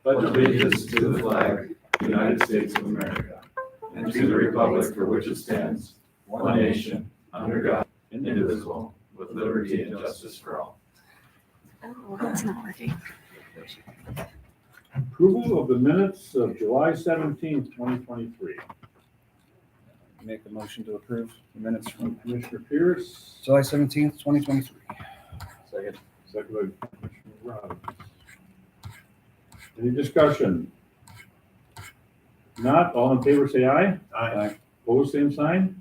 pledge allegiance to the flag of the United States of America and to the republic for which it stands, one nation, under God, indivisible, with liberty and justice for all. Oh, that's not working. Approval of the minutes of July 17th, 2023. Make a motion to approve the minutes from Commissioner Pierce, July 17th, 2023. second by Commissioner Robbins. Any discussion? Not, all in favor say aye. Aye. Opposed, same sign.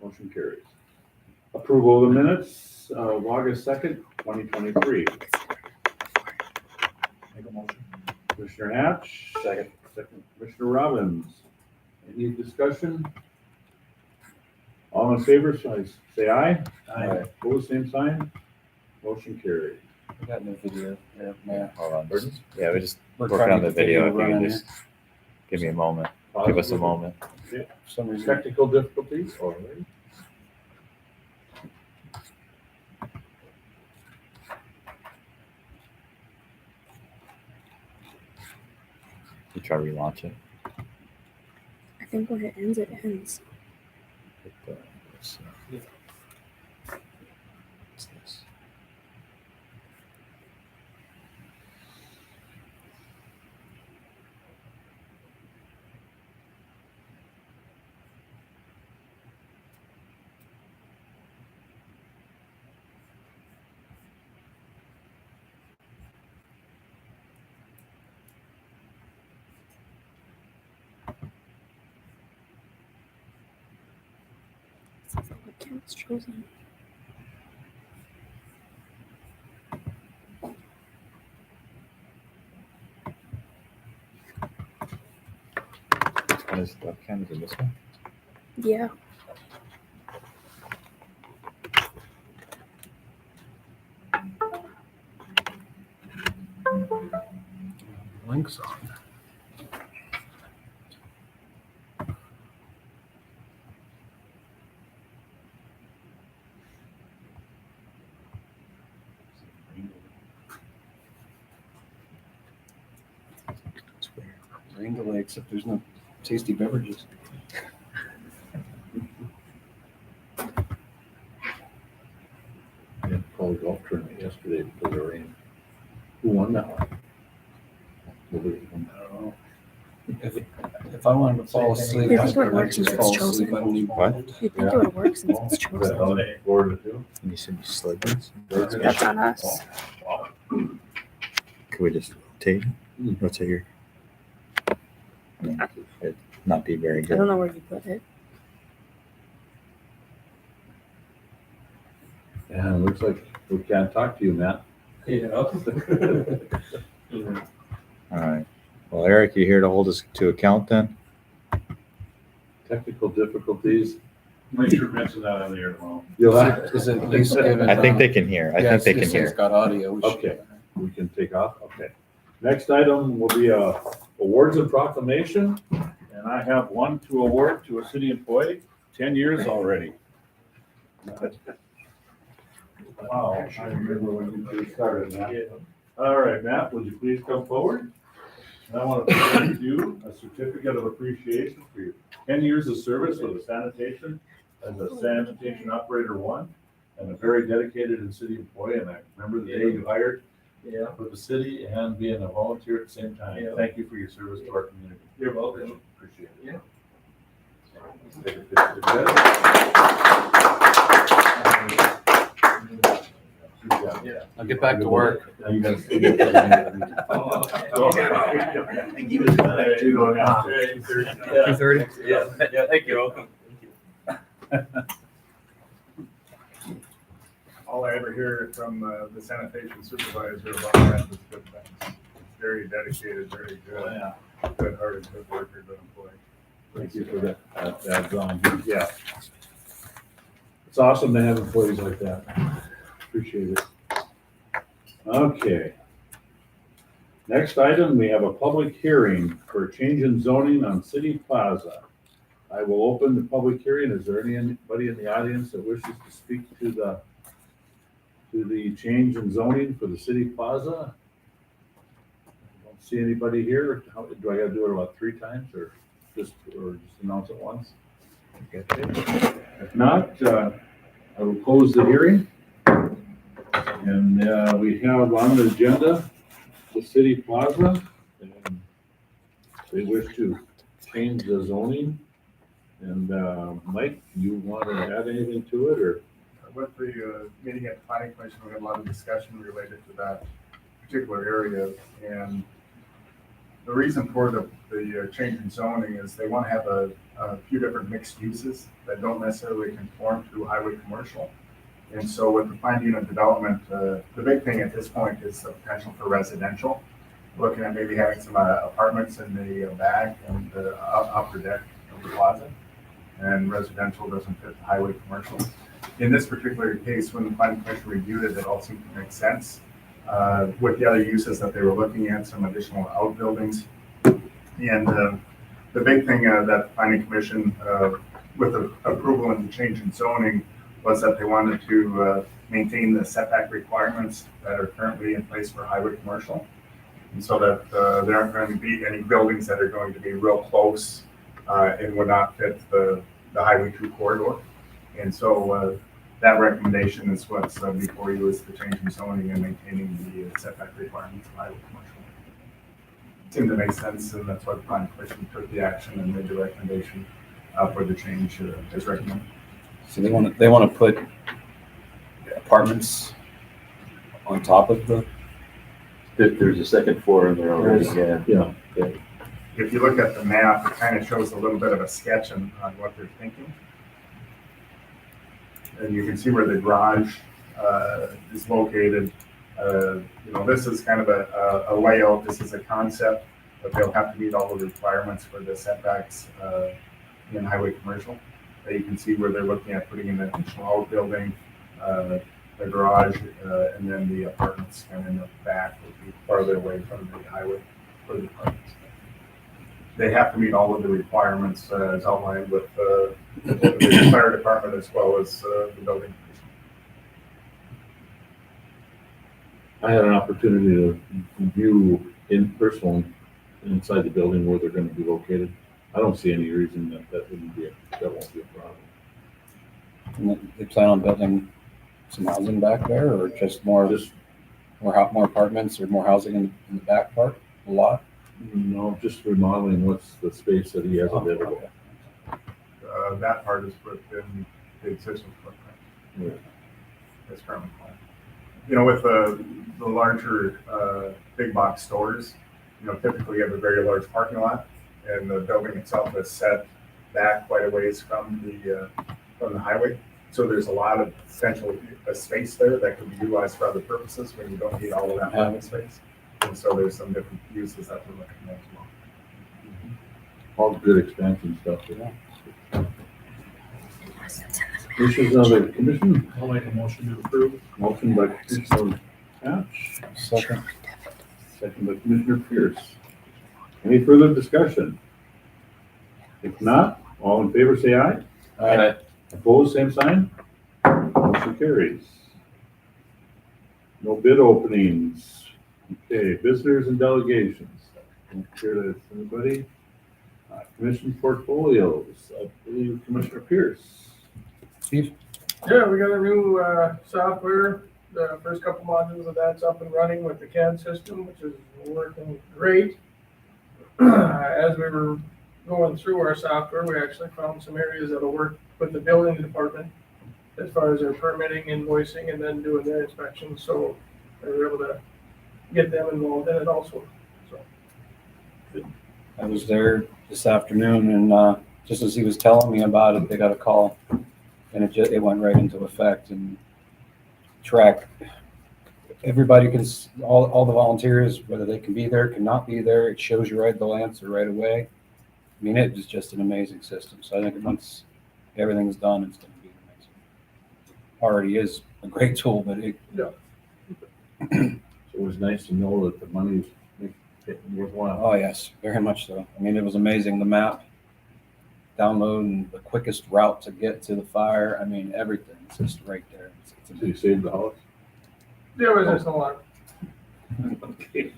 Motion carries. Approval of the minutes of August 2nd, 2023. Make a motion. Commissioner Hatch. Second Commissioner Robbins. Any discussion? All in favor, say aye. Aye. Opposed, same sign. Motion carried. We got no video. Yeah. Hold on. Pardon? Yeah, we just We're working trying on to the get video. If you running can here. just give me a moment. Give us a moment. For some reason. Technical difficulties? All right. You try to relaunch it. I think when it ends, it ends. What's this? What counts chosen? What is webcam? Is it this one? Yeah. Links on. It's weird. Rain delay, except there's no tasty beverages. I had called a golf tournament yesterday because of rain. Who won that one? Nobody won. I don't know. If I wanted to fall asleep, You I think it would could work just since fall it's asleep. I don't need What? You'd think it would work since it's chosen. Florida too? Can you send me slides? That's on us. Could we just rotate? Rotate here. It'd not be very I good. don't know where you put it. Yeah, it looks like we can't talk to you, Matt. All right. Well, Eric, you here to hold us to account then? Technical difficulties. Make sure to mention that on the air tomorrow. You'll have, Is it at least given? I think they can hear. I think they can It's hear. got audio. We should- Okay. We can take off, okay. Next item will be awards and proclamation, and I have one to award to a city employee, 10 years already. Wow, I remember when you first started, Matt. All right, Matt, would you please come forward? And I want to present you a certificate of appreciation for your 10 years of service with the sanitation as a sanitation operator one, and a very dedicated and city employee, and I remember the day you hired for the city and being a volunteer at the same time. Thank you for your service to our community. You're welcome. Appreciate it. Yeah. Take a picture together. Good job. I'll get back to work. Now you gotta stay there. He was gonna You don't have to. 2:30? Yeah, thank you. All I ever hear from the sanitation supervisor about that is good things. Very dedicated, very good, good-hearted, good worker, good employee. Thank you for that, yeah. It's awesome to have employees like that. Appreciate it. Okay. Next item, we have a public hearing for a change in zoning on City Plaza. I will open the public hearing. Is there anybody in the audience that wishes to speak to the change in zoning for the City Plaza? I don't see anybody here. Do I gotta do it about 3 times or just announce it once? Okay. If not, I will close the hearing. And we have on the agenda the city plaza. And they wish to change the zoning. And Mike, you want to add anything to it or? With the meeting at the planning commission, we had a lot of discussion related to that particular area. And the reason for the change in zoning is they want to have a few different mixed uses that don't necessarily conform to highway commercial. And so with the finding of development, the big thing at this point is the potential for residential. Looking at maybe having some apartments in the back and the upper deck of the plaza. And residential doesn't fit the highway commercial. In this particular case, when the planning commission reviewed it, it all seemed to make sense. With the other uses that they were looking at, some additional outbuildings. And the big thing that the planning commission, with the approval and the change in zoning, was that they wanted to maintain the setback requirements that are currently in place for highway commercial. And so that there aren't going to be any buildings that are going to be real close and would not fit the Highway 2 corridor. And so that recommendation is what's before you, is the change in zoning and maintaining the setback requirements of highway commercial. It seemed to make sense, and that's why the planning commission took the action and made the recommendation for the change as recommended. So they want to put apartments on top of the. There's a second floor in there already. Yeah. If you look at the map, it kind of shows a little bit of a sketch on what they're thinking. And you can see where the garage is located. This is kind of a layout. This is a concept, but they'll have to meet all the requirements for the setbacks in highway commercial. You can see where they're looking at putting in an additional outbuilding, the garage, and then the apartments kind of in the back would be farther away from the highway for the apartments. They have to meet all of the requirements as outlined with the fire department as well as the building. I had an opportunity to view in person inside the building where they're going to be located. I don't see any reason that won't be a problem. And they plan on building some housing back there, or just more apartments or more housing in the back part, a lot. No, just remodeling what's the space that he has available. That part is within the existing footprint. Yeah. That's currently planned. With the larger big box stores, typically you have a very large parking lot, and the building itself is set back quite a ways from the highway. So there's a lot of potential space there that could be utilized for other purposes when you don't need all of that parking space. And so there's some different uses that we're looking at as well. All good expansion stuff. Yeah. Commissioners of the commission? I'll make a motion to approve. Motion by Commissioner Hatch, Second. second by Commissioner Pierce. Any further discussion? If not, all in favor say aye. Aye. Opposed, same sign. Motion carries. No bid openings. Okay, visitors and delegations. Don't care to anybody. Commission portfolios. I believe Commissioner Pierce. Steve? Yeah, we got a new software. The first couple modules of that's up and running with the CAD system, which is working great. As we were going through our software, we actually found some areas that'll work with the building department as far as their permitting, invoicing, and then doing their inspections. So we were able to get them involved in it also. So I was there this afternoon, and just as he was telling me about it, they got a call, and it went right into effect and track. Everybody can, all the volunteers, whether they can be there, cannot be there. It shows you the answer right away. I mean, it is just an amazing system. So I think once everything's done, it's going to be amazing. Already is a great tool, but it. yeah, It was nice to know that the money's worthwhile. Oh yes, very much so. I mean, it was amazing. The map, downloading the quickest route to get to the fire. I mean, everything. It's just right there. It's So you saved the house? there was just a lot. Okay.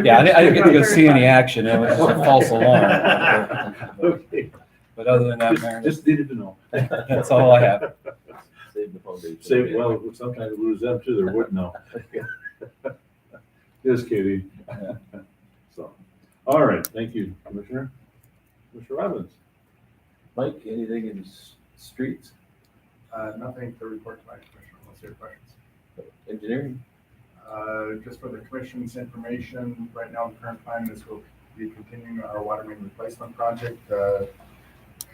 Yeah, I didn't get to go see any action. It was just a false alarm. Okay. But other than that, Just Mayor, just needed to know. that's all I have. Save the foundation. Say, well, sometimes we lose them too, they're wood now. Just kidding. So, all right, thank you, Commissioner. Commissioner Robbins? Mike, anything in streets, Nothing to report tonight, Commissioner, unless you have questions. engineering? Just for the commission's information, right now, the current plan is we'll be continuing our water main replacement project.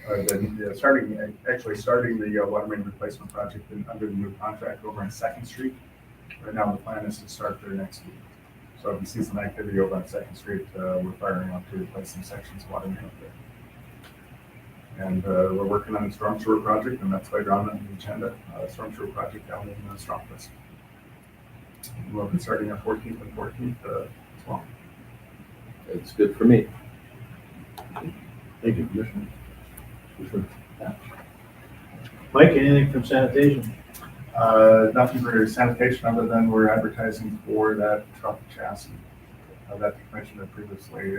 Starting the water main replacement project under the new contract over on Second Street. Right now, the plan is to start there next week. So if you see some activity over on Second Street, we're firing up to replace some sections of water main up there. And we're working on the storm sewer project, and that's later on the agenda, storm sewer project down in Stromquist. We'll be starting on 14th and 14th as well. It's good for me. Thank you, Commissioner. Mike, anything from sanitation? Nothing for sanitation other than we're advertising for that truck chassis that the commission had previously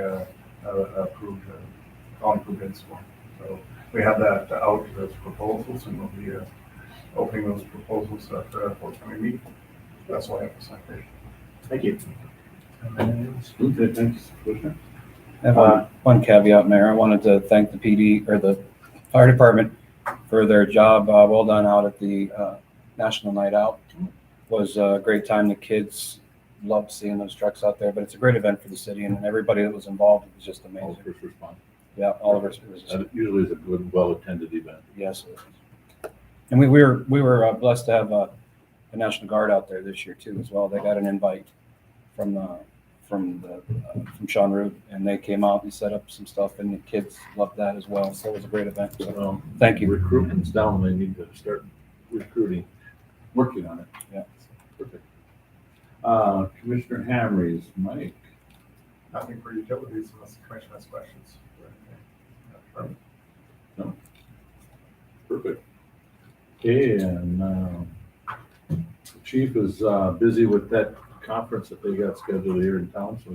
approved, calling for bids for. So we have that out as proposals, and we'll be opening those proposals at the forthcoming meeting. That's all I have for sanitation. Thank you. Okay, thanks, Commissioner. I have one caveat, Mayor. I wanted to thank the PD or the fire department for their job. Well done out at the National Night Out. Was a great time. The kids loved seeing those trucks out there, but it's a great event for the city, and everybody that was involved was just All amazing. first response. Yeah, all of us. That usually is a good, well-attended event. Yes. And we were blessed to have the National Guard out there this year too as well. They got an invite from Sean Root, and they came out and set up some stuff, and the kids loved that as well. So it was a great event. So thank you. Recruitment's down, they need to start recruiting, working on it. Yeah. Perfect. Commissioner Hamries, Mike. Nothing for utilities unless the commission has questions. Perfect. Okay, and the chief is busy with that conference that they got scheduled here in town, so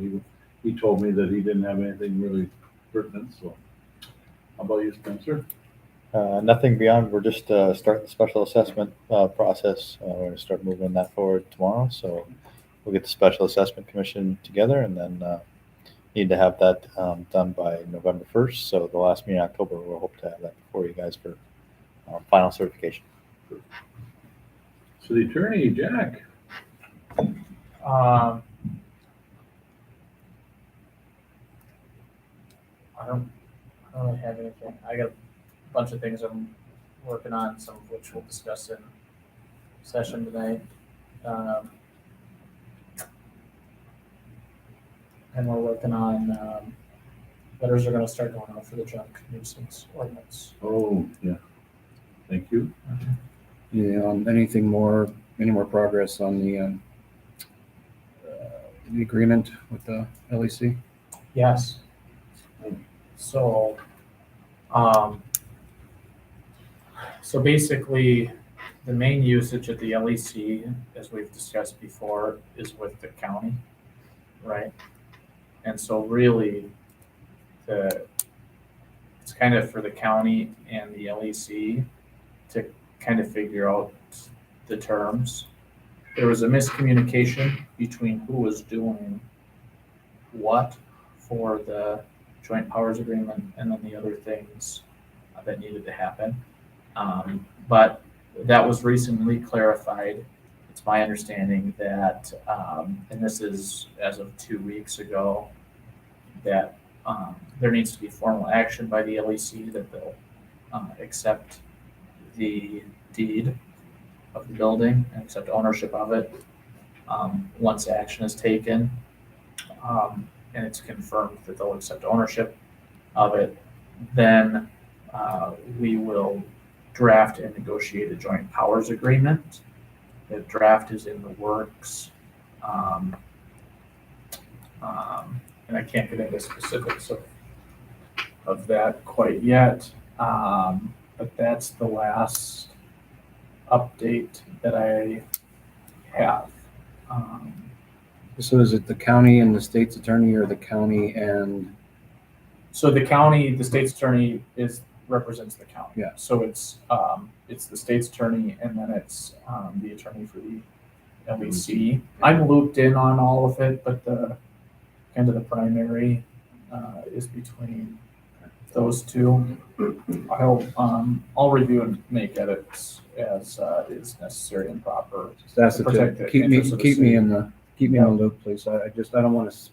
he told me that he didn't have anything really pertinent, so. How about you, Spencer? Nothing beyond, we're just starting the special assessment process. We're going to start moving that forward tomorrow. So we'll get the special assessment commission together, and then need to have that done by November 1st. So the last meeting in October, we'll hope to have that before you guys for final certification. City Attorney, Jack. I don't really have anything. I got a bunch of things I'm working on, some of which we'll discuss in session tonight. And we're working on, letters are gonna start going out for the junk nuisance ordinance. Oh, yeah. Thank you. Yeah. Any more progress on the agreement with the LEC? Yes. So, so basically, the main usage of the LEC, as we've discussed before, is with the county, right? And so really, it's kind of for the county and the LEC to kind of figure out the terms. There was a miscommunication between who was doing what for the joint powers agreement and then the other things that needed to happen. But that was recently clarified. It's my understanding that, and this is as of 2 weeks ago, that there needs to be formal action by the LEC that they'll accept the deed of the building and accept ownership of it. Once action is taken, and it's confirmed that they'll accept ownership of it, then we will draft and negotiate a joint powers agreement. The draft is in the works. And I can't get into specifics of that quite yet. But that's the last update that I have. So is it the county and the state's attorney, or the county and, So the county, the state's attorney represents the county. Yeah. So it's the state's attorney and then it's, the attorney for the LEC. I'm looped in on all of it, but the, kind of the primary, is between those two. I'll review and make edits as, is necessary and proper. just ask To it protect to the keep me, interests of the keep me city. in the, keep me in the loop, please. I don't want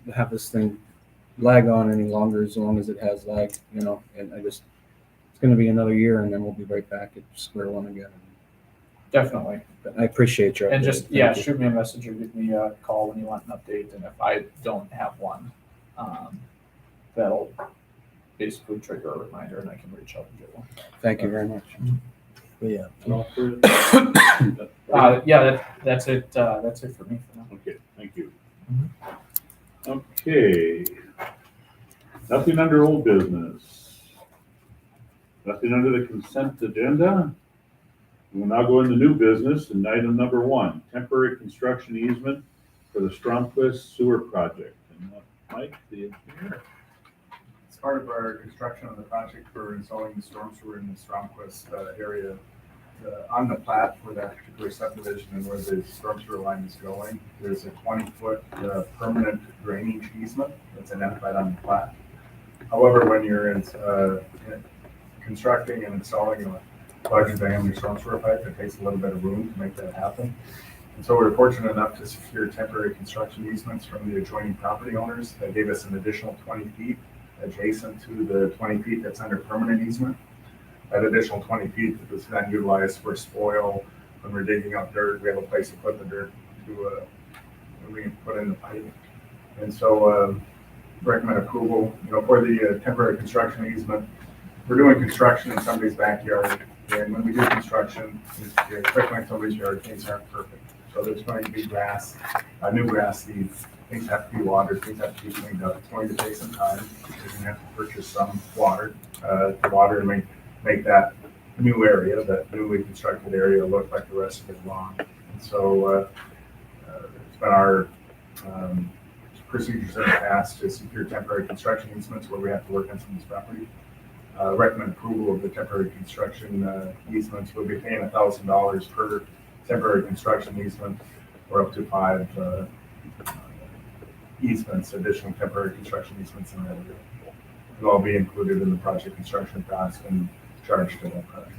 to have this thing lag on any longer, as long as it has lag, you know, and it's going to be another year, and then we'll be right back at square one again. Definitely. But I appreciate your And update. just, Thank yeah, you. shoot me a message or give me a call when you want an update, and if I don't have one, that'll basically trigger a reminder and I can reach out and get one. Thank you very much. But yeah, Yeah, that's it for me for now. Okay, thank you. Okay. Nothing under old business. Nothing under the consent agenda. We'll now go into new business, and item number 1, temporary construction easement for the Stromquist Sewer Project. And Mike, the engineer. As part of our construction of the project for installing the storm sewer in the Stromquist area, on the plat for that particular subdivision and where the storm sewer line is going, there's a 20-foot permanent drainage easement that's identified on the plat. However, when you're constructing and installing a larger diameter storm sewer pipe, it takes a little bit of room to make that happen. And so we're fortunate enough to secure temporary construction easements from the adjoining property owners that gave us an additional 20 feet adjacent to the 20 feet that's under permanent easement. That additional 20 feet was then utilized for spoil. When we're digging up dirt, we have a place to put the dirt to we can put in the pipe. And so recommend approval, for the temporary construction easement. We're doing construction in somebody's backyard, and when we do construction, especially in somebody's yard, things aren't perfect. So there's going to be grass, new grass seed. Things have to be watered, things have to be cleaned up. It's going to take some time. We're going to have to purchase some water to water and make that new area, that newly constructed area, look like the rest of his lawn. And so it's been our procedures in the past to secure temporary construction easements where we have to work on somebody's property. Recommend approval of the temporary construction easements. We'll be paying $1,000 per temporary construction easement, or up to 5 easements, additional temporary construction easements in that area. It'll all be included in the project construction cost and charged to that project.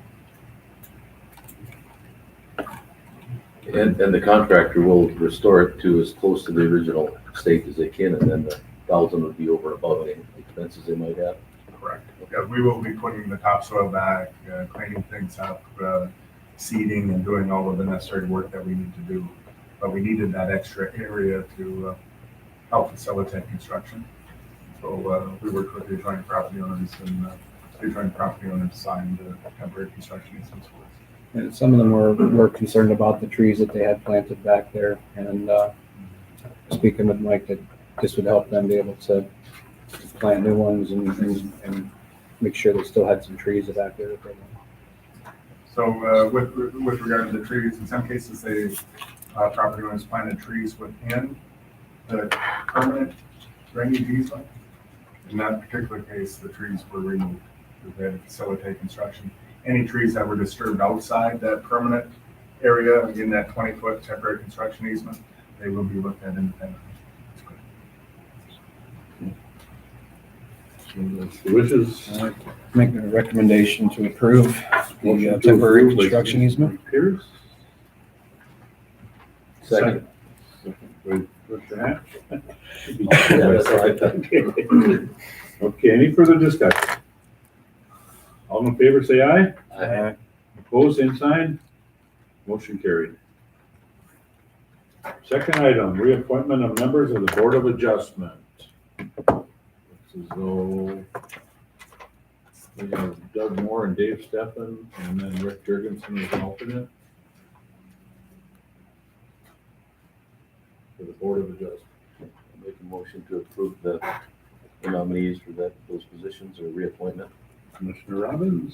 And the contractor will restore it to as close to the original state as they can, and then the 1,000 would be over and above any expenses they might have. Correct. Yeah, we will be putting the topsoil back, cleaning things up, seeding, and doing all of the necessary work that we need to do. But we needed that extra area to help facilitate construction. So we worked with the adjoining property owners, and the adjoining property owners signed the temporary construction easements for us. And some of them were concerned about the trees that they had planted back there, and speaking with Mike, that this would help them be able to plant new ones and make sure they still had some trees back there that they want. So with regard to the trees, in some cases, they property owners planted trees within the permanent drainage easement. In that particular case, the trees were removed because they had to facilitate construction. Any trees that were disturbed outside that permanent area in that 20-foot temporary construction easement, they will be looked at independently. The wishes. Make a recommendation to approve the Motion to temporary approve by construction easement. Pierce. Second. With Mr. Hatch. Yeah, that's right. Okay, any further discussion? All in favor, say aye. Aye. Opposed, same sign. Motion carried. Second item, reappointment of members of the Board of Adjustment. This is though we have Doug Moore and Dave Steffen, and then Rick Jurgensen as alternate for the Board of Adjustment. Make a motion to approve the nominees for those positions or reappointment. Commissioner Robbins,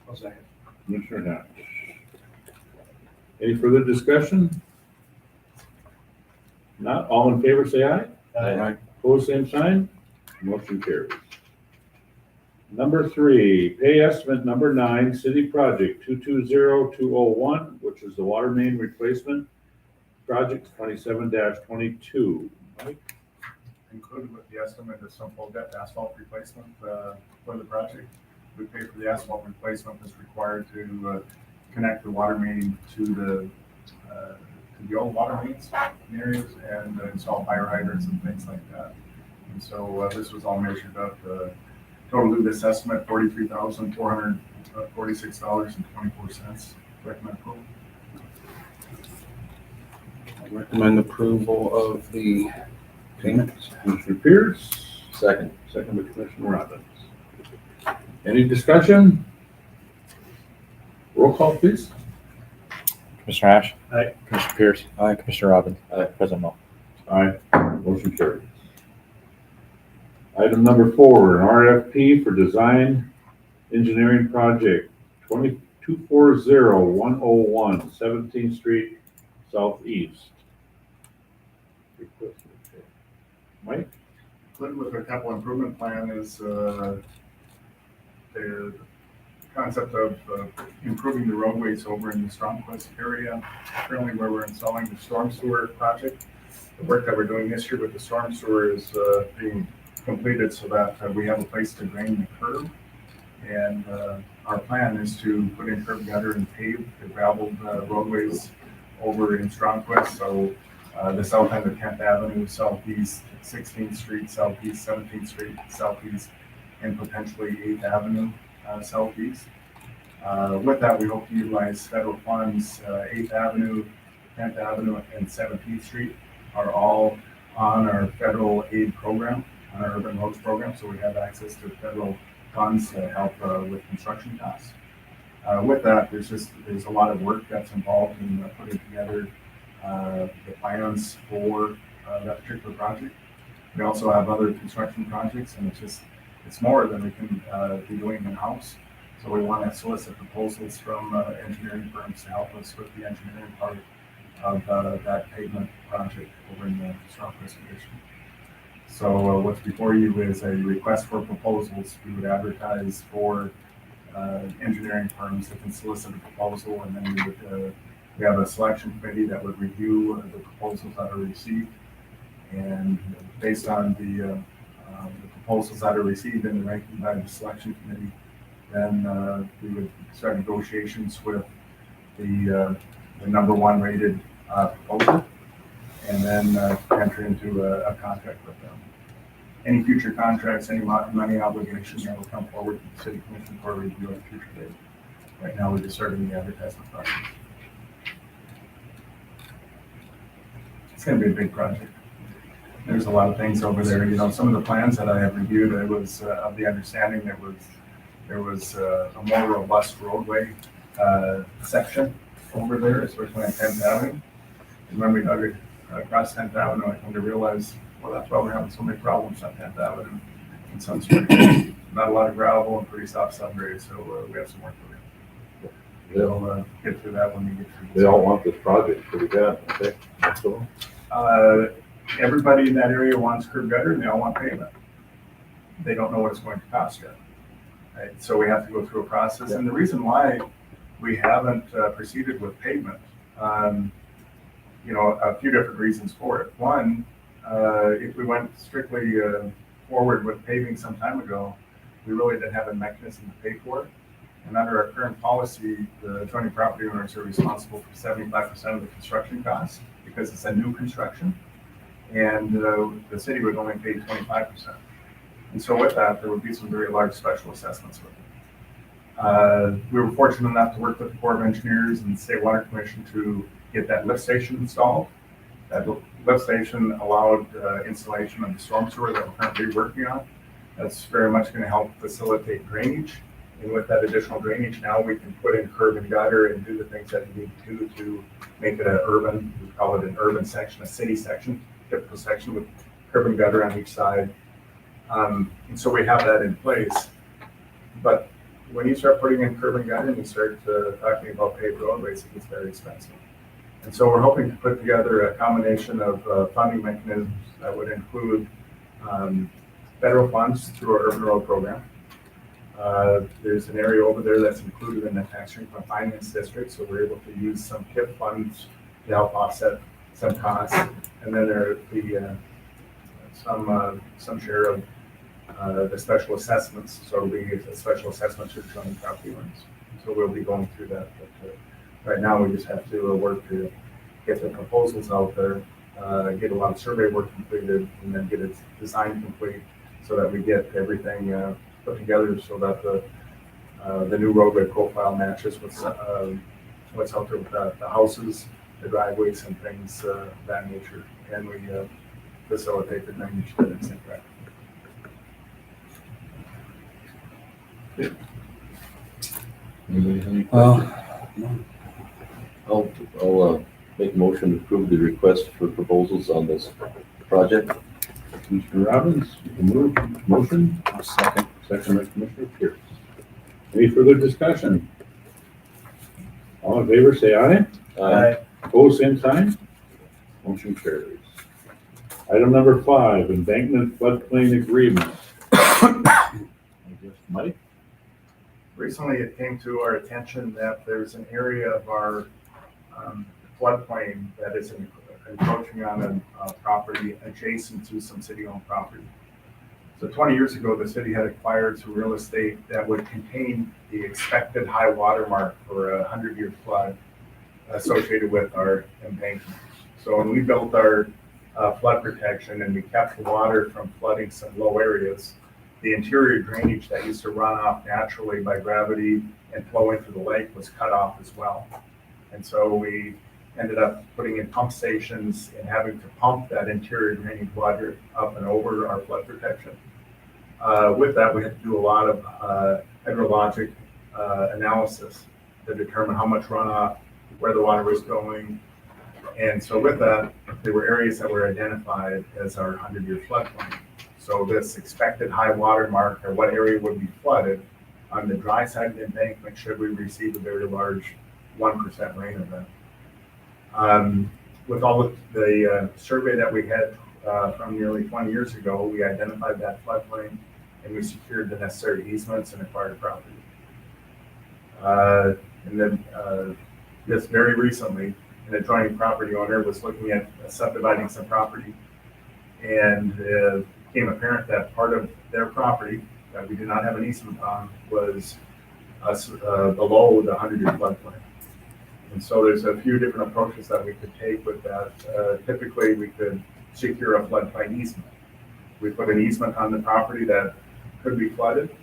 I'll second. Commissioner Hatch. Any further discussion? Not all in favor, say aye. Aye. Opposed, same sign. Motion carries. Number 3, pay estimate number 9, city project 220201, which is the water main replacement project 27-22. Mike? Included with the estimate is some full depth asphalt replacement for the project. We pay for the asphalt replacement that's required to connect the water main to the old water mains in areas and install fire hydrants and things like that. And so this was all measured up. Total due this estimate, $43,446.24. Recommend approval. I recommend approval of the payment. Commissioner Pierce, Second. second by Commissioner Robbins. Any discussion? Roll call, please. Commissioner Ash? Aye. Commissioner Pierce? Aye. Commissioner Robbins? Aye. President Mo? Aye. Motion carries. Item number 4, an RFP for design engineering project 240-101, 17th Street Southeast. Mike? Included with our capital improvement plan is the concept of improving the roadways over in the Stromquist area, currently where we're installing the storm sewer project. The work that we're doing this year with the storm sewer is being completed so that we have a place to drain the curb. And our plan is to put in curb gutter and pave the graveled roadways over in Stromquist. So the south end of 10th Avenue, southeast 16th Street, southeast 17th Street, southeast, and potentially 8th Avenue southeast. With that, we hope to utilize federal funds. 8th Avenue, 10th Avenue, and 17th Street are all on our federal aid program, on our urban roads program, so we have access to federal funds to help with construction costs. With that, there's a lot of work that's involved in putting together the plans for that particular project. We also have other construction projects, and it's more than we can be doing in-house. So we want to solicit proposals from engineering firms to help us with the engineering part of that pavement project over in the Stromquist Division. So what's before you is a request for proposals. We would advertise for engineering firms that can solicit a proposal, and then we have a selection committee that would review the proposals that are received. And based on the proposals that are received and ranking by the selection committee, then we would start negotiations with the number 1 rated proposal, and then enter into a contract with them. Any future contracts, any money obligations that will come forward to the city commission for review at a future date. Right now, we're just starting the advertisement process. It's going to be a big project. There's a lot of things over there. You know, some of the plans that I have reviewed, I was of the understanding there was a more robust roadway section over there, especially on 10th Avenue. And when we dug across 10th Avenue, I come to realize, well, that's why we're having so many problems on 10th Avenue in some streets. Not a lot of gravel and pretty soft subgrade, so we have some work to do. We'll get through that when we get through. They all want this project pretty bad, okay? So, Everybody in that area wants curb gutter and they all want pavement. They don't know what it's going to cost yet. Right? So we have to go through a process. And the reason why we haven't proceeded with pavement, you know, a few different reasons for it. One, if we went strictly forward with paving some time ago, we really didn't have a mechanism to pay for it. And under our current policy, the adjoining property owners are responsible for 75% of the construction costs because it's a new construction. And the city would only pay 25%. And so with that, there would be some very large special assessments with it. We were fortunate enough to work with the Corps of Engineers and the State Water Commission to get that lift station installed. That lift station allowed installation of the storm sewer that we're currently working on. That's very much going to help facilitate drainage. And with that additional drainage, now we can put in curb and gutter and do the things that we need to do to make it an urban, we call it an urban section, a city section, typical section with curb and gutter on each side. And so we have that in place. But when you start putting in curb and gutter and you start talking about paved roadways, it gets very expensive. And so we're hoping to put together a combination of funding mechanisms that would include federal funds through our urban road program. There's an area over there that's included in the tax increment finance district, so we're able to use some TIP funds to help offset some costs. And then there the some share of the special assessments, so it'll be a special assessment to joint property owners. So we'll be going through that. But right now, we just have to work to get the proposals out there, get a lot of survey work completed, and then get its design complete so that we get everything put together so that the new roadway profile matches what's out there with the houses, the driveways, and things of that nature. And we facilitate the drainage that it's in fact. Anybody have any questions? Well, I'll make a motion to approve the request for proposals on this project. Commissioner Robbins, you can move motion. I'll second. Second by Commissioner Pierce. Any further discussion? All in favor, say aye. Opposed, same sign. Motion carries. Item number 5, embankment floodplain agreement. I guess Mike? Recently, it came to our attention that there's an area of our floodplain that is encroaching on a property adjacent to some city-owned property. So 20 years ago, the city had acquired some real estate that would contain the expected high water mark for a 100-year flood associated with our embankment. So when we built our flood protection and we kept the water from flooding some low areas, the interior drainage that used to run off naturally by gravity and flow into the lake was cut off as well. And so we ended up putting in pump stations and having to pump that interior drainage water up and over our flood protection. With that, we had to do a lot of hydrologic analysis to determine how much runoff, where the water was going. And so with that, there were areas that were identified as our 100-year floodplain. So this expected high water mark, or what area would be flooded on the dry side of the embankment should we receive a very large 1% rain event. With all of the survey that we had from nearly 20 years ago, we identified that floodplain and we secured the necessary easements and acquired property. And then just very recently, an adjoining property owner was looking at subdividing some property, and it became apparent that part of their property that we did not have an easement on was below the 100-year floodplain. And so there's a few different approaches that we could take with that. Typically, we could secure a floodplain easement. We put an easement on the property that could be flooded,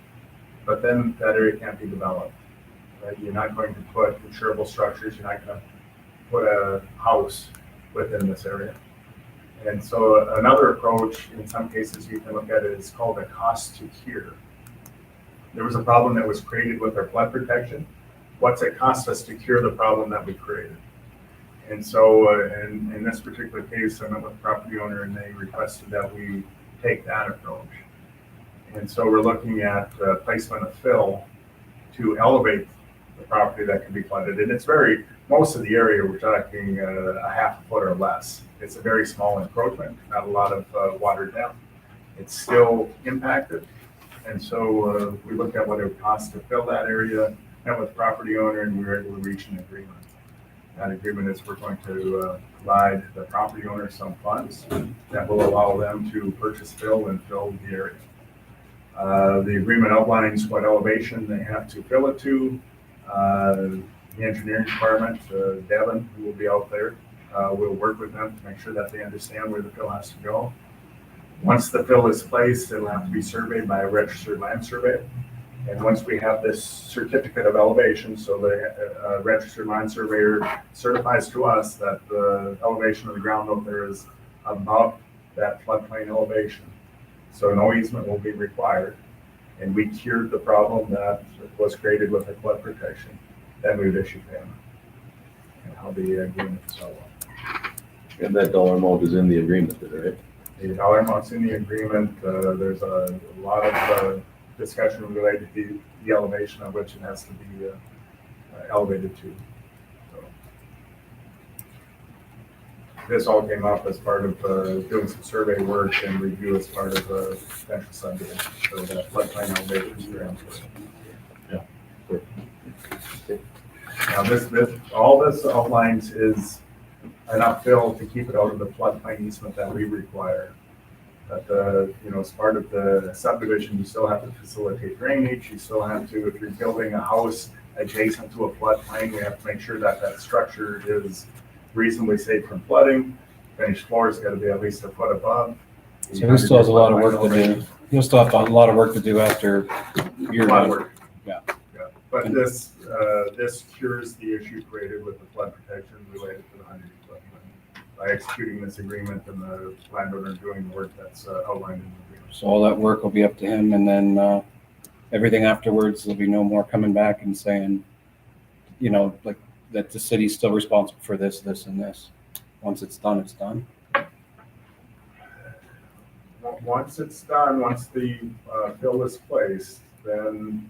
but then that area can't be developed. Right? You're not going to put insurable structures. You're not going to put a house within this area. And so another approach, in some cases, you can look at it is called a cost to cure. There was a problem that was created with our flood protection. What's it cost us to cure the problem that we created? And so in this particular case, I met with the property owner and they requested that we take that approach. And so we're looking at placement of fill to elevate the property that can be flooded. And it's most of the area, we're talking a half a foot or less. It's a very small encroachment, not a lot of water depth. It's still impacted. And so we looked at what it would cost to fill that area, met with the property owner, and we were able to reach an agreement. That agreement is we're going to provide the property owner some funds that will allow them to purchase fill and fill the area. The agreement outlines what elevation they have to fill it to. The engineering department, Devin, who will be out there, will work with them to make sure that they understand where the fill has to go. Once the fill is placed, it'll have to be surveyed by a registered land surveyor. And once we have this certificate of elevation, so the registered land surveyor certifies to us that the elevation of the ground out there is above that floodplain elevation. So no easement will be required. And we cured the problem that was created with the flood protection. Then we would issue payment. And how the agreement is so on. And that dollar amount is in the agreement, right? The dollar amount's in the agreement. There's a lot of discussion related to the elevation of which it has to be elevated to. So. this all came up as part of doing some survey work and review as part of a potential subdivision, so that floodplain elevations grant. Now, all this outlines is an upfill to keep it out of the floodplain easement that we require. But as part of the subdivision, you still have to facilitate drainage, you still have to, if you're building a house adjacent to a floodplain, we have to make sure that that structure is reasonably safe from flooding. Finished floor's gotta be at least a foot above. So he still has a lot of work to do. He'll still have a lot of work to do after you're A lot of done. work. Yeah. But this cures the issue created with the flood protection related to the 100-year floodplain by executing this agreement and the landowner doing the work that's outlined in the agreement. So all that work will be up to him, and then everything afterwards, there'll be no more coming back and saying, like that the city's still responsible for this, this, and this. Once it's done, it's done. Once it's done, once the fill is placed, then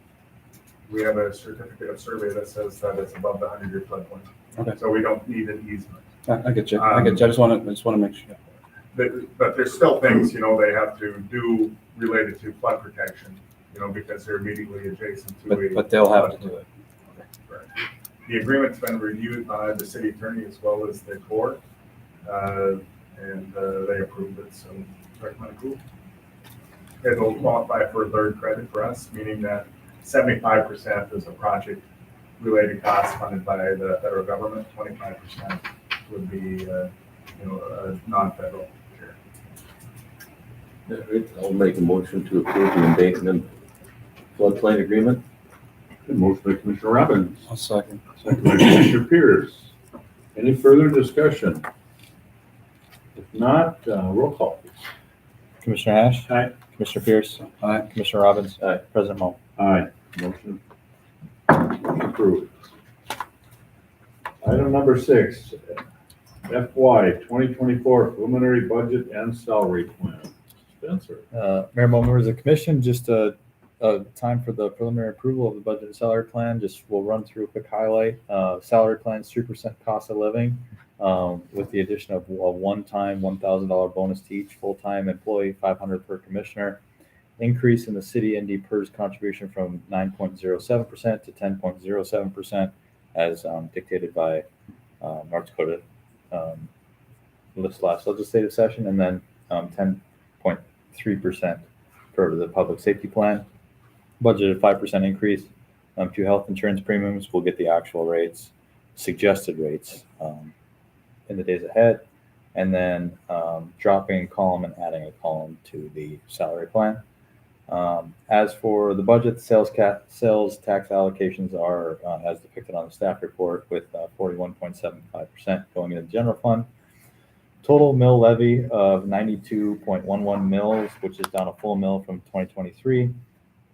we have a certificate of survey that says that it's above the 100-year floodplain. Okay. So we don't need an easement. I get you. I get you. I just want to make sure. But there's still things, they have to do related to flood protection, because they're immediately adjacent to a. But they'll have to do it. Right. The agreement's been reviewed by the city attorney as well as the court, and they approved it, so recommend approval. It'll qualify for a third credit for us, meaning that 75% is a project-related cost funded by the federal government, 25% would be, a non-federal share. I'll make a motion to approve the embankment floodplain agreement. Motion by Commissioner Robbins, I'll second. second by Commissioner Pierce. Any further discussion? If not, roll call. Commissioner Hash. Aye. Commissioner Pierce. Aye. Commissioner Robbins. Aye. President Moe. Aye. Motion approved. Item number 6, FY 2024 preliminary budget and salary plan. Spencer. Mayor Moe, members of the commission, just a time for the preliminary approval of the budget and salary plan. Just we'll run through a quick highlight. Salary plan's 3% cost of living, with the addition of a one-time $1,000 bonus to each full-time employee, $500 per commissioner. Increase in the city ND PERS contribution from 9.07% to 10.07%, as dictated by North Dakota this last legislative session, and then 10.3% for the public safety plan. Budgeted 5% increase to health insurance premiums. We'll get the actual rates, suggested rates in the days ahead, and then dropping a column and adding a column to the salary plan. As for the budget, sales tax allocations are as depicted on the staff report, with 41.75% going into the general fund. Total mill levy of 92.11 mills, which is down a full mill from 2023.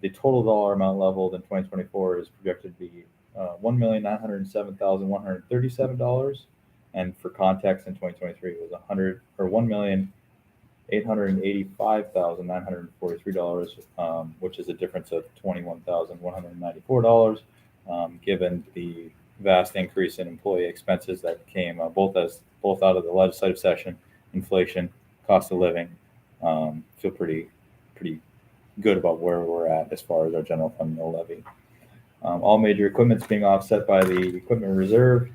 The total dollar amount leveled in 2024 is projected to be $1,907,137. And for context, in 2023, it was $1,885,943, which is a difference of $21,194, given the vast increase in employee expenses that came both out of the legislative session, inflation, cost of living. Feel pretty good about where we're at as far as our general fund mill levy. All major equipment's being offset by the equipment reserve.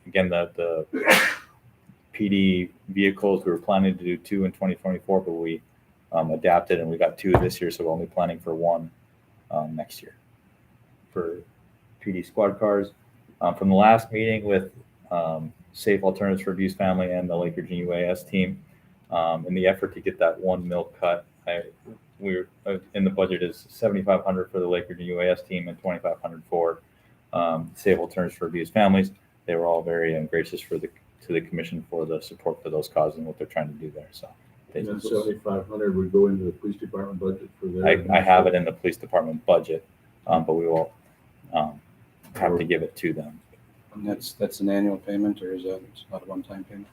Again, the PD vehicles, we were planning to do 2 in 2024, but we adapted and we got 2 this year, so we're only planning for 1 next year for PD squad cars. From the last meeting with Safe Alternatives for Abused Family and the Lake Virginia UAS team, in the effort to get that 1 mill cut, we're in the budget is $7,500 for the Lake Virginia UAS team and $2,500 for Safe Alternatives for Abused Families. They were all very gracious to the commission for the support for those causes and what they're trying to do there. So And then 7,500 would go into the police department budget for their. I have it in the police department budget, but we will have to give it to them. And that's an annual payment, or is that not a one-time payment?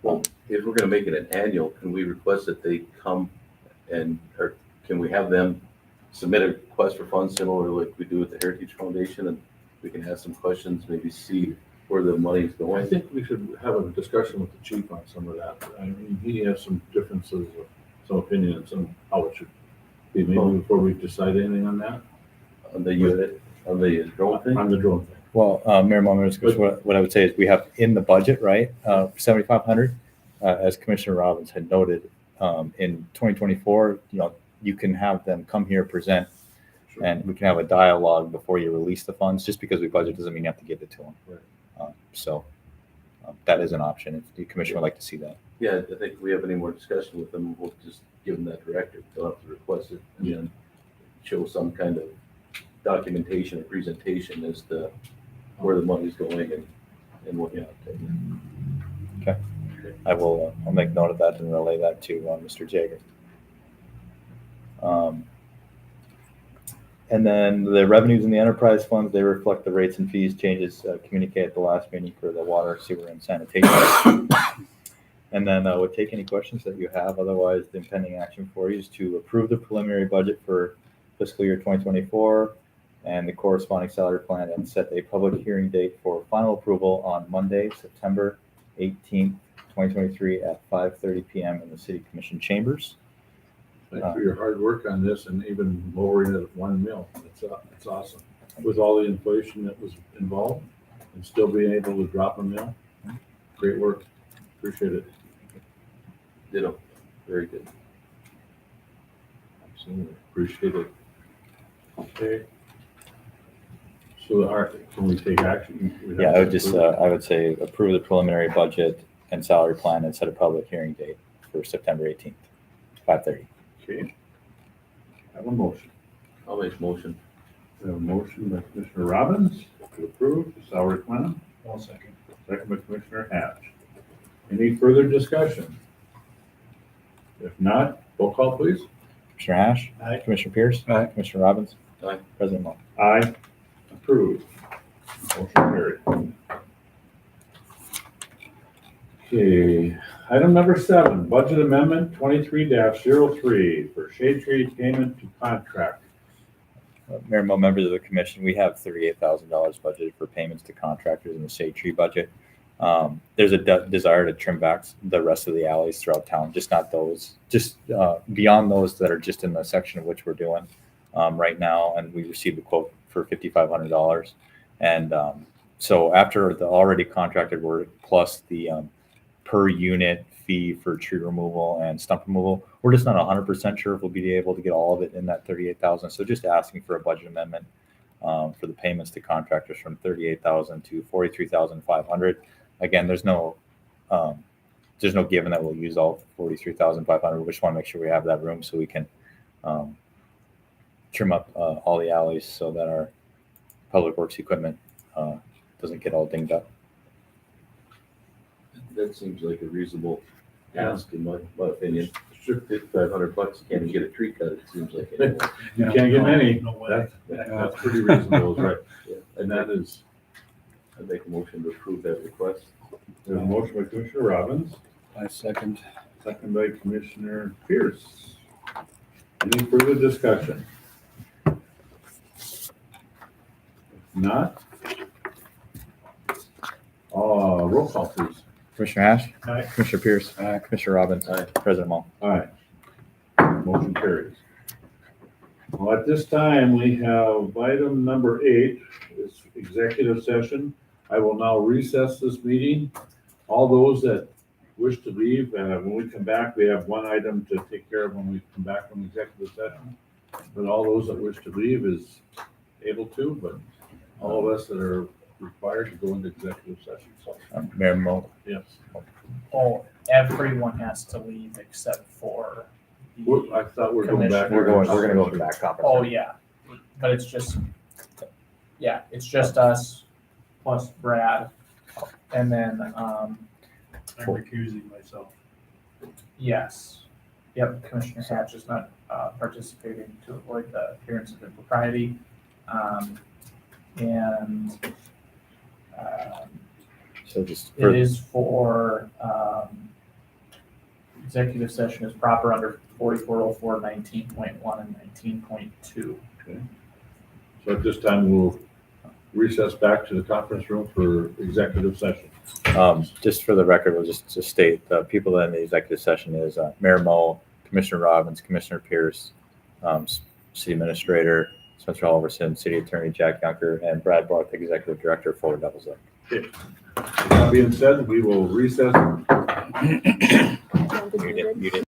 Well, if we're gonna make it an annual, can we request that they come or can we have them submit a request for funds similar like we do with the Heritage Foundation, and we can ask some questions, maybe see where the money's I going. think we should have a discussion with the chief on some of that. I mean, he has some differences, some opinions on how it should be, maybe before we decide anything on that, On the unit, on the drone thing. on the drone thing. Well, Mayor Mullins, what I would say is we have in the budget, right, 7,500, as Commissioner Robbins had noted, in 2024, you can have them come here, present, Sure. and we can have a dialogue before you release the funds. Just because we budget doesn't mean you have to give it to them. Right. So that is an option if the commission would like to see that. Yeah, I think if we have any more discussion with them, we'll just give them that directive. They'll have to request it and then show some kind of documentation or presentation as to where the money's going and whatnot. I'll make note of that and relay that to Mr. Jager. And then the revenues in the enterprise funds, they reflect the rates and fees changes communicated at the last meeting for the water, sewer, and sanitation. And then we'll take any questions that you have. Otherwise, the impending action for you is to approve the preliminary budget for fiscal year 2024 and the corresponding salary plan, and set a public hearing date for final approval on Monday, September 18th, 2023 at 5:30 p.m. in the City Commission chambers. Thanks for your hard work on this and even lowering it at 1 mil. It's awesome. With all the inflation that was involved and still being able to drop a mil. Great work. Appreciate it. Ditto. Very good. Absolutely. Appreciate it. Okay. So can we take action? Yeah, I would just, I would say approve the preliminary budget and salary plan and set a public hearing date for September 18th, 5:30. Okay. Have a motion. I'll make a motion. We have a motion by Commissioner Robbins to approve the salary plan. One second. Second by Commissioner Hatch. Any further discussion? If not, roll call please. Commissioner Hash? Aye. Commissioner Pierce? Aye. Commissioner Robbins? Aye. President Moore? Aye. Approved. Motion carried. Okay, item number 7, budget amendment 23-03 for shade tree payment to contract. Mayor and members of the commission, we have $38,000 budgeted for payments to contractors in the shade tree budget. There's a desire to trim back the rest of the alleys throughout town, just not those, just beyond those that are just in the section of which we're doing right now. And we received a quote for $5,500. And so after the already contracted work plus the per unit fee for tree removal and stump removal, we're just not 100% sure if we'll be able to get all of it in that $38,000. So just asking for a budget amendment for the payments to contractors from $38,000 to $43,500. Again, there's no given that we'll use all $43,500. We just want to make sure we have that room so we can trim up all the alleys so that our public works equipment doesn't get all dinged up. That seems like a reasonable ask in my opinion. Sure, $5,500, you can't even get a tree cut, it seems like. Anyway. You can't get many. No way. That's pretty reasonable, right? Yeah. And that is, I make a motion to approve that request. there's a motion by Commissioner Robbins, I second. second by Commissioner Pierce. Any further discussion? If not, roll call please. Commissioner Hash? Aye. Commissioner Pierce? Aye. Commissioner Robbins? Aye. President Moore? All right. Motion carries. Well, at this time, we have item number 8, is executive session. I will now recess this meeting. All those that wish to leave, when we come back, we have one item to take care of when we come back from executive session. But all those that wish to leave is able to, but all of us that are required to go into executive session. So, Mayor Mo? yes. Oh, everyone has to leave except for I thought we were going back. We're gonna go to back conference. Oh, yeah, but it's just us plus Brad. And then, I'm recusing myself. yes, yep, Commissioner Hatch is not participating to avoid the appearance of impropriety. So just It is for, executive session is proper under 4404, 19.1 and 19.2. So at this time, we'll recess back to the conference room for executive session. Just for the record, we'll just to state the people in the executive session is Mayor Mo, Commissioner Robbins, Commissioner Pierce, City Administrator Spencer Halverson, City Attorney Jack Yunker, and Brad Barth, Executive Director for Devils Lake. With that being said, we will recess. You did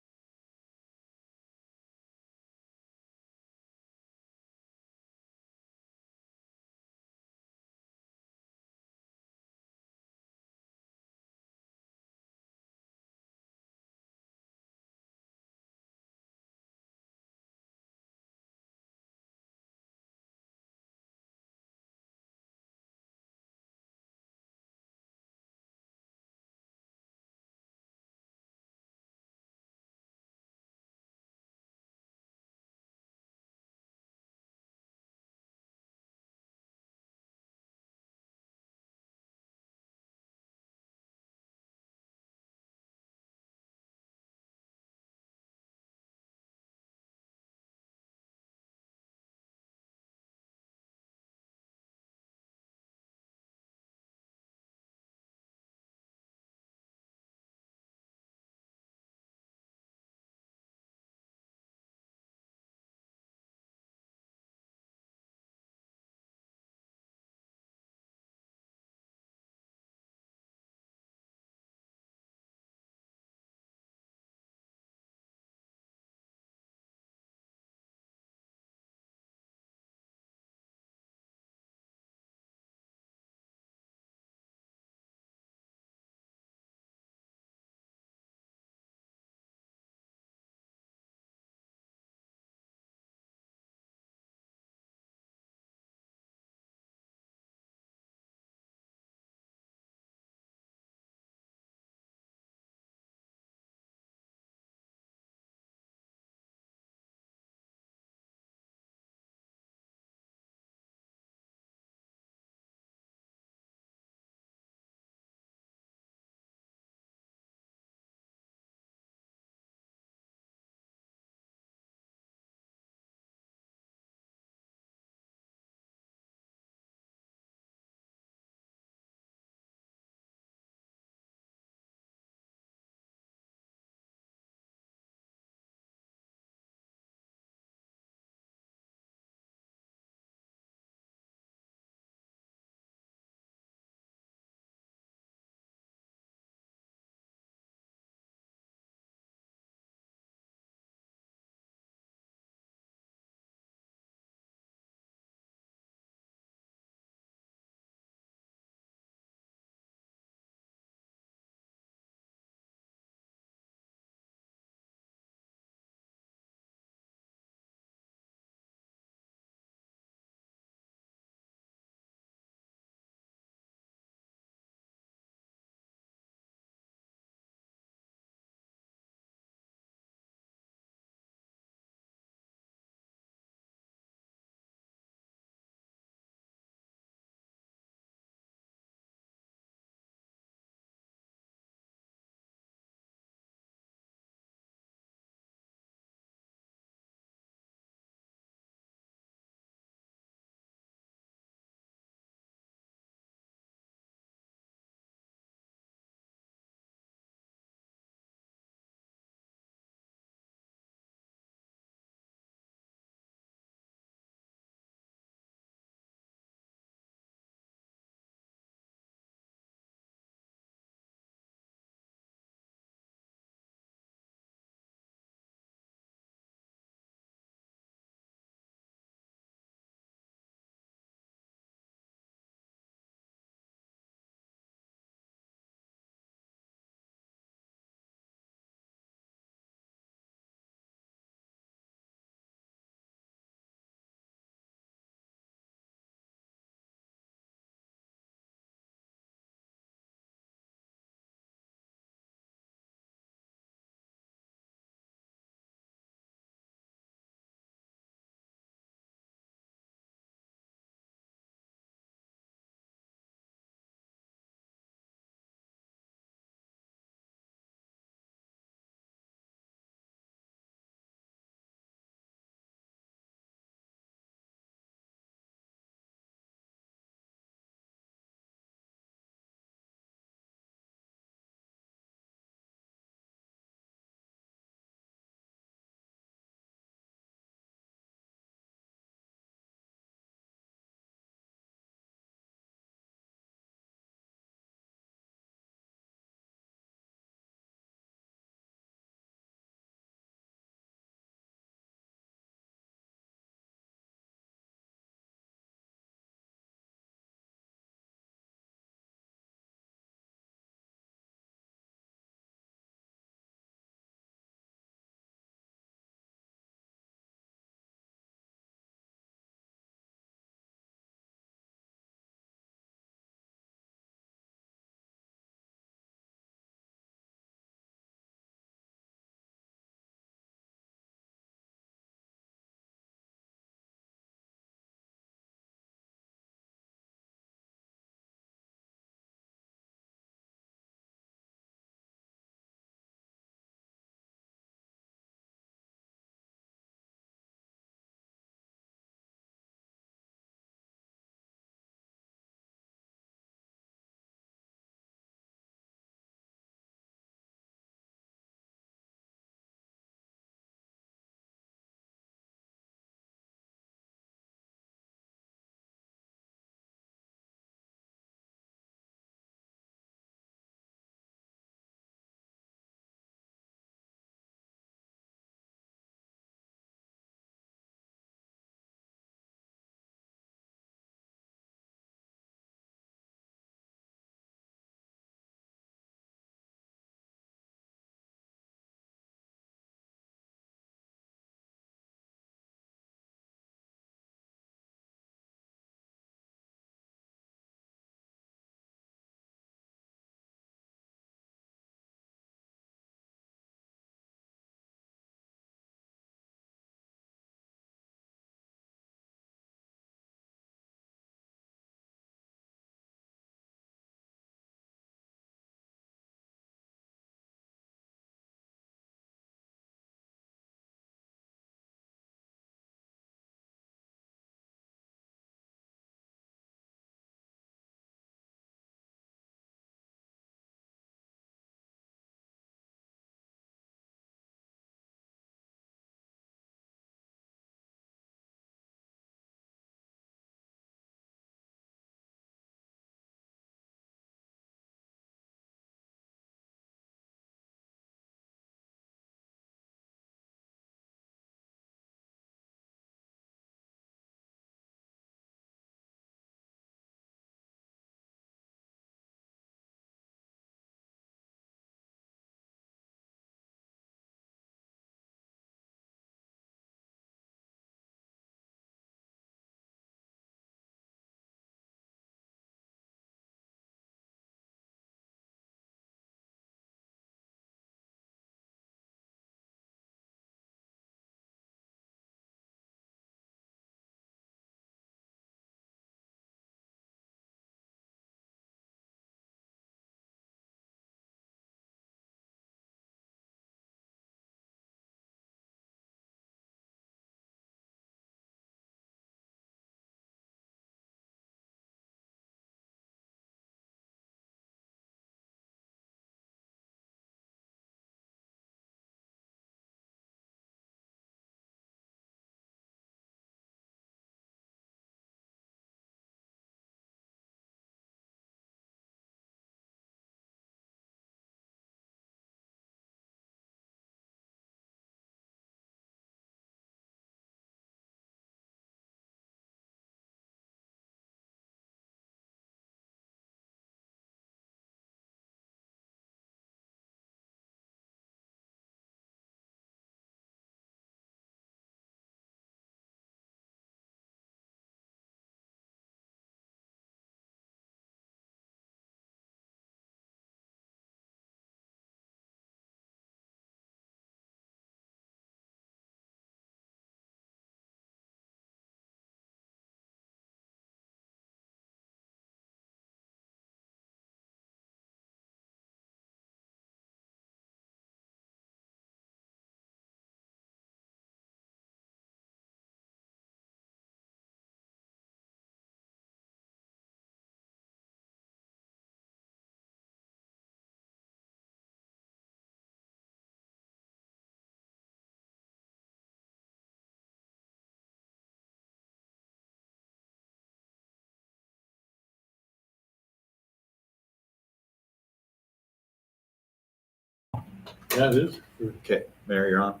Yeah, it is. Okay, Mayor, you're on.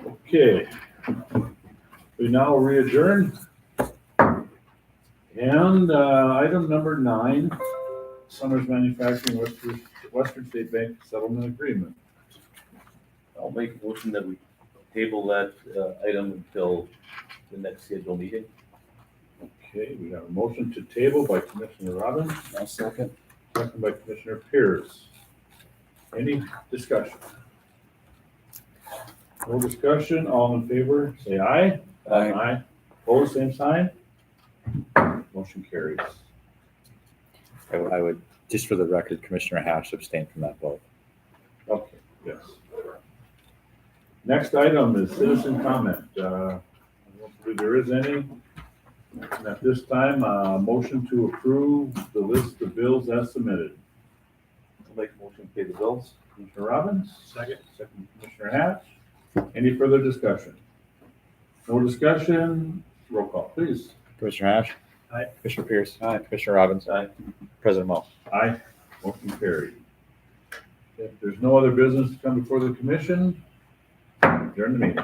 Okay. We now re-adjourn. And item number 9, Summers Manufacturing Western State Bank Settlement Agreement. I'll make a motion that we table that item until the next scheduled meeting. Okay, we have a motion to table by Commissioner Robbins, I'll second. second by Commissioner Pierce. Any discussion? No discussion, all in favor, say aye. Aye. Opposed, same sign. Motion carries. I would, just for the record, Commissioner Hash abstained from that vote. Okay, yes. Next item is citizen comment. I don't believe there is any. And at this time, motion to approve the list of bills as submitted. I'll make a motion to pay the bills. Commissioner Robbins? Second. Second, Commissioner Hatch. Any further discussion? No discussion? Roll call, please. Commissioner Hash? Aye. Commissioner Pierce? Aye. Commissioner Robbins? Aye. President Mo? Aye. Motion carried. If there's no other business to come before the commission, adjourn the meeting.